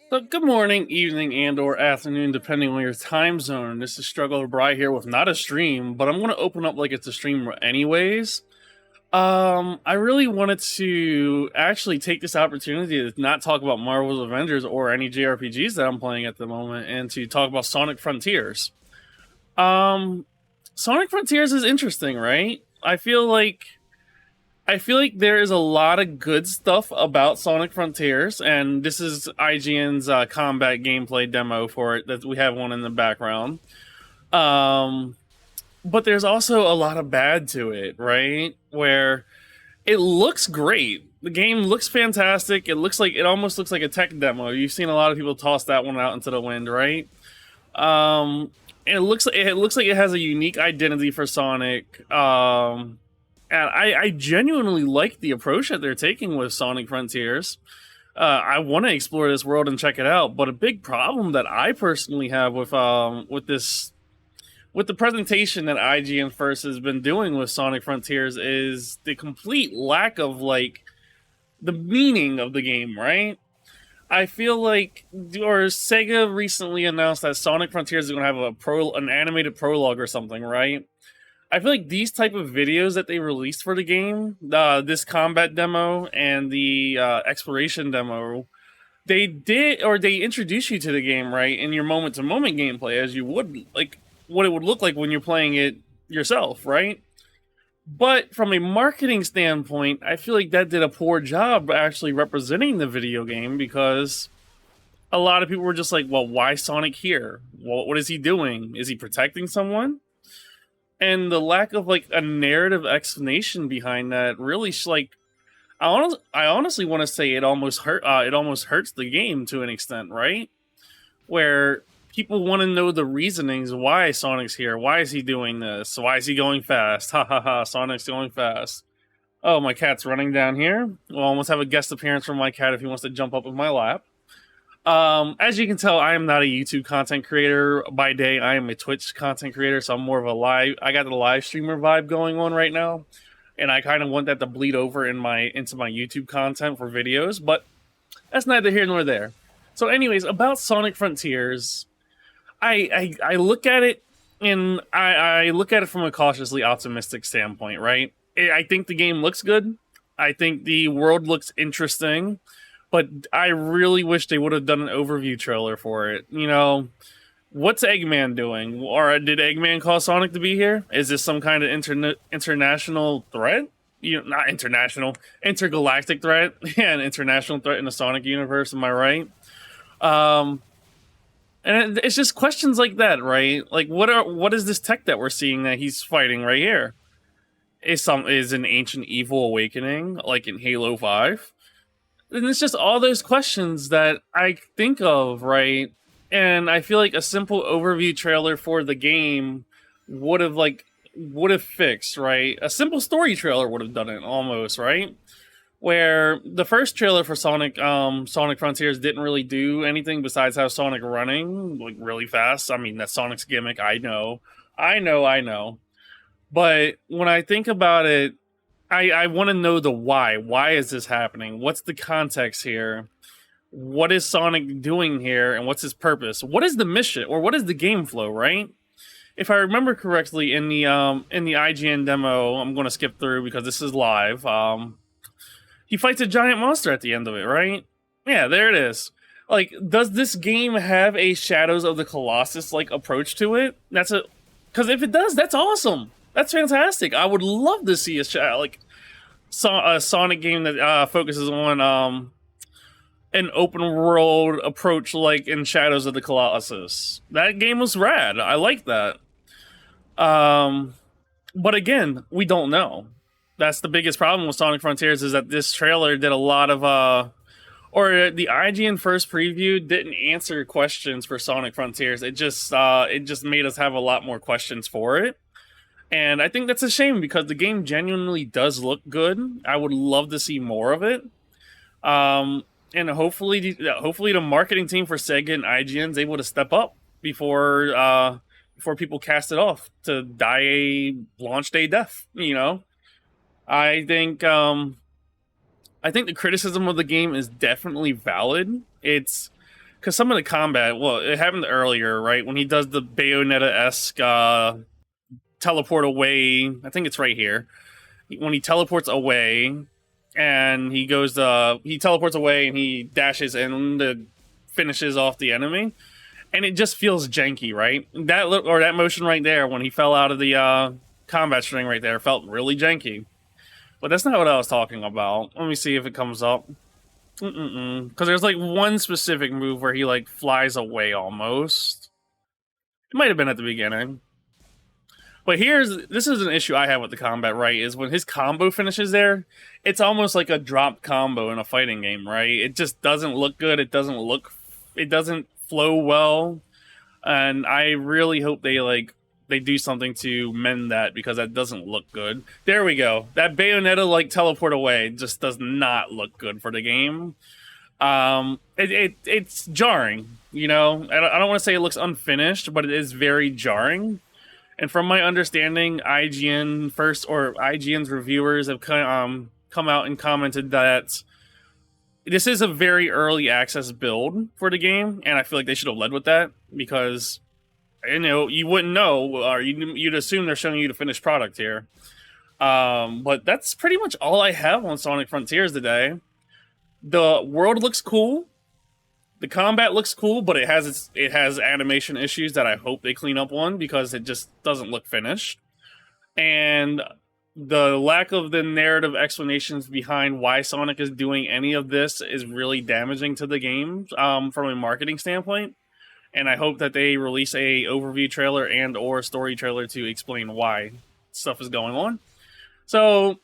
So good morning, evening, and or afternoon, depending on your time zone. This is StrugglerBry here with not a stream, but I'm going to open up like it's a stream anyways. I really wanted to actually take this opportunity to not talk about Marvel's Avengers or any JRPGs that I'm playing at the moment, and to talk about Sonic Frontiers. Sonic Frontiers is interesting, right? I feel like there is a lot of good stuff about Sonic Frontiers, and this is IGN's combat gameplay demo for it that we have one in the background. But there's also a lot of bad to it, right? Where it looks great. The game looks fantastic. It almost looks like a tech demo. You've seen a lot of people toss that one out into the wind, right? It looks like it has a unique identity for Sonic. And I genuinely like the approach that they're taking with Sonic Frontiers. I want to explore this world and check it out, but a big problem that I personally have with the presentation that IGN First has been doing with Sonic Frontiers is the complete lack of the meaning of the game, right? I feel like, or Sega recently announced that Sonic Frontiers is going to have an animated prologue or something, right? I feel like these type of videos that they released for the game, this combat demo and the exploration demo, they introduce you to the game, right, in your moment-to-moment gameplay, as you would, like, what it would look like when you're playing it yourself, right? But from a marketing standpoint, I feel like that did a poor job actually representing the video game, because a lot of people were just like, well, why Sonic here? What is he doing? Is he protecting someone? And the lack of a narrative explanation behind that really I honestly want to say it almost hurts the game to an extent, right? Where people want to know the reasonings why Sonic's here. Why is he doing this? Why is he going fast? Ha ha ha, Sonic's going fast. Oh, my cat's running down here. We'll almost have a guest appearance from my cat if he wants to jump up in my lap. As you can tell, I am not a YouTube content creator by day. I am a Twitch content creator, so I'm more of I got the live streamer vibe going on right now, and I kind of want that to bleed over into my YouTube content for videos, but that's neither here nor there. So anyways, about Sonic Frontiers, I look at it, and I look at it from a cautiously optimistic standpoint, right? I think the game looks good. I think the world looks interesting. But I really wish they would have done an overview trailer for it. You know, what's Eggman doing? Or did Eggman cause Sonic to be here? Is this some kind of international threat? Not international, intergalactic threat. Yeah, an international threat in the Sonic universe. Am I right? And it's just questions like that, right? Like, what is this tech that we're seeing that he's fighting right here? Is an ancient evil awakening like in Halo 5? And it's just all those questions that I think of, right? And I feel like a simple overview trailer for the game would have fixed, right? A simple story trailer would have done it almost, right? Where the first trailer for Sonic Frontiers didn't really do anything besides have Sonic running really fast. I mean, that's Sonic's gimmick. I know. But when I think about it, I want to know the why. Why is this happening? What's the context here? What is Sonic doing here, and what's his purpose? What is the mission, or what is the game flow, right? If I remember correctly, in the IGN demo, I'm going to skip through because this is live. He fights a giant monster at the end of it, right? Yeah, there it is. Does this game have a Shadows of the Colossus approach to it? Because if it does, that's awesome. That's fantastic. I would love to see a Sonic game that focuses on an open world approach like in Shadows of the Colossus. That game was rad. I like that. But again, we don't know. That's the biggest problem with Sonic Frontiers, is that this trailer did a lot of or the IGN First preview didn't answer questions for Sonic Frontiers. It just made us have a lot more questions for it. And I think that's a shame, because the game genuinely does look good. I would love to see more of it. And hopefully the marketing team for Sega and IGN is able to step up before people cast it off to die a launch day death. I think I think the criticism of the game is definitely valid. It's because some of the combat, well, it happened earlier, right? When he does the Bayonetta-esque teleport away, I think it's right here. When he teleports away, and he teleports away and he dashes and finishes off the enemy, and it just feels janky, right? That motion right there when he fell out of the combat string right there felt really janky. But that's not what I was talking about. Let me see if it comes up. Because there's like one specific move where he like flies away almost. It might have been at the beginning. But this is an issue I have with the combat, right? Is when his combo finishes there, it's almost like a drop combo in a fighting game, right? It just doesn't look good. It doesn't flow well. And I really hope they do something to mend that, because that doesn't look good. There we go. That Bayonetta like teleport away just does not look good for the game. It's jarring, you know. I don't want to say it looks unfinished, but it is very jarring. And from my understanding, IGN's reviewers have come out and commented that this is a very early access build for the game, and I feel like they should have led with that, because you wouldn't know, or you'd assume they're showing you the finished product here. But that's pretty much all I have on Sonic Frontiers today. The world looks cool. The combat looks cool, but it has animation issues that I hope they clean up on, because it just doesn't look finished. And the lack of the narrative explanations behind why Sonic is doing any of this is really damaging to the game from a marketing standpoint. And I hope that they release a overview trailer and or story trailer to explain why stuff is going on. So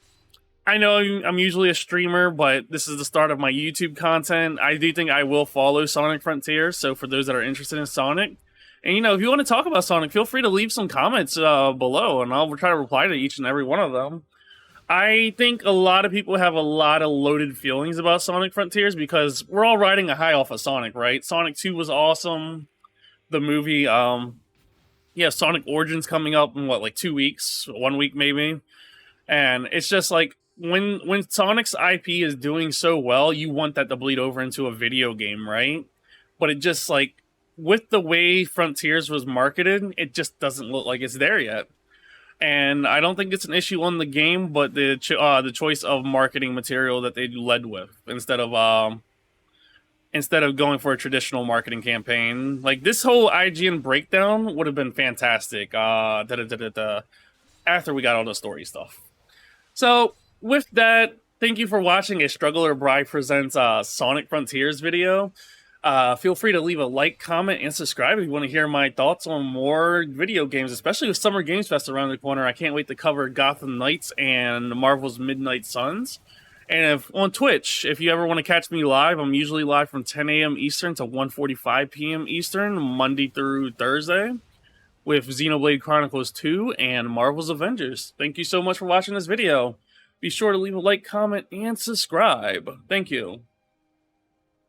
I know I'm usually a streamer, but this is the start of my YouTube content. I do think I will follow Sonic Frontiers, so for those that are interested in Sonic, and if you want to talk about Sonic, feel free to leave some comments below, and I'll try to reply to each and every one of them. I think a lot of people have a lot of loaded feelings about Sonic Frontiers, because we're all riding a high off of Sonic, right? Sonic 2 was awesome. The movie, Sonic Origins coming up in 2 weeks, 1 week maybe. And it's just like, when Sonic's IP is doing so well, you want that to bleed over into a video game, right? But it just with the way Frontiers was marketed, it just doesn't look like it's there yet. And I don't think it's an issue on the game, but the choice of marketing material that they led with instead of going for a traditional marketing campaign. Like, this whole IGN breakdown would have been fantastic after we got all the story stuff. So with that, thank you for watching a StrugglerBry Presents Sonic Frontiers video. Feel free to leave a like, comment, and subscribe if you want to hear my thoughts on more video games, especially with Summer Games Fest around the corner. I can't wait to cover Gotham Knights and Marvel's Midnight Suns. And on Twitch, if you ever want to catch me live, I'm usually live from 10 a.m. Eastern to 1:45 p.m. Eastern, Monday through Thursday, with Xenoblade Chronicles 2 and Marvel's Avengers. Thank you so much for watching this video. Be sure to leave a like, comment, and subscribe. Thank you.